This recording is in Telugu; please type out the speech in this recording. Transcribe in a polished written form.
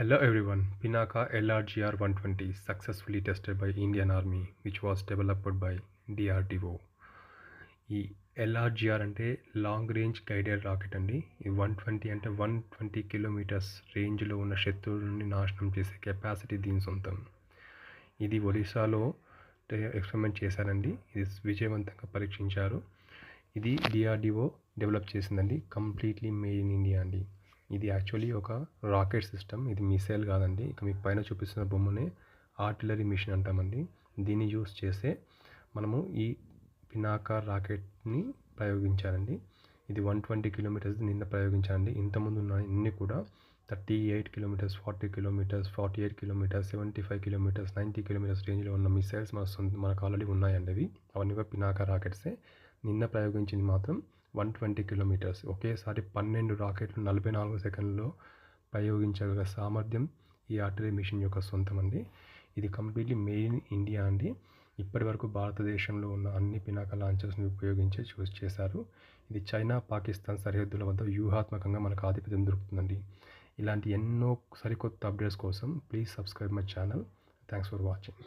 Hello everyone, Pinaka LRGR-120 successfully tested by Indian Army, which was developed by DRDO. ఈ ఎల్ఆర్జిఆర్ అంటే లాంగ్ రేంజ్ గైడెడ్ రాకెట్ అండి. ఈ 120 అంటే 120 కిలోమీటర్స్ రేంజ్లో ఉన్న శత్రువులని నాశనం చేసే కెపాసిటీ దీని సొంతం. ఇది ఒడిశాలో ఎక్స్పెరిమెంట్ చేశారండి. ఇది విజయవంతంగా పరీక్షించారు. ఇది డిఆర్డిఓ డెవలప్ చేసిందండి. కంప్లీట్లీ మేడ్ ఇన్ ఇండియా అండి. ఇది యాక్చువల్లీ ఒక రాకెట్ సిస్టమ్. ఇది మిసైల్ కాదండి. ఇక మీకు పైన చూపిస్తున్న బొమ్మనే ఆర్టిలరీ మిషన్ అంటామండి. దీన్ని యూస్ చేసే మనము ఈ పినాకా రాకెట్ని ప్రయోగించారండి. ఇది 120 కిలోమీటర్స్ నిన్న ప్రయోగించారండి. ఇంతకుముందు ఉన్న ఇన్ని కూడా 38 kilometres, 40 kilometres, 48 kilometres, 75 kilometres, 90 kilometres రేంజ్లో ఉన్న మిసైల్స్ మనకు ఆల్రెడీ ఉన్నాయండి. అవన్నీ కూడా పినాకా రాకెట్సే. నిన్న ప్రయోగించింది మాత్రం 120 కిలోమీటర్స్. ఒకేసారి 12 రాకెట్లు 44 సెకండ్లలో ప్రయోగించగల సామర్థ్యం ఈ ఆర్టిలరీ మిషన్ యొక్క సొంతం అండి. ఇది కంప్లీట్లీ మేడ్ ఇన్ ఇండియా అండి. ఇప్పటి వరకు భారతదేశంలో ఉన్న అన్ని పినాకా లాంచర్స్ని ఉపయోగించి చూస్ చేశారు. ఇది చైనా, పాకిస్తాన్ సరిహద్దుల వద్ద వ్యూహాత్మకంగా మనకు ఆధిపత్యం దొరుకుతుందండి. ఇలాంటి ఎన్నో సరికొత్త అప్డేట్స్ కోసం please subscribe my channel. Thanks for watching.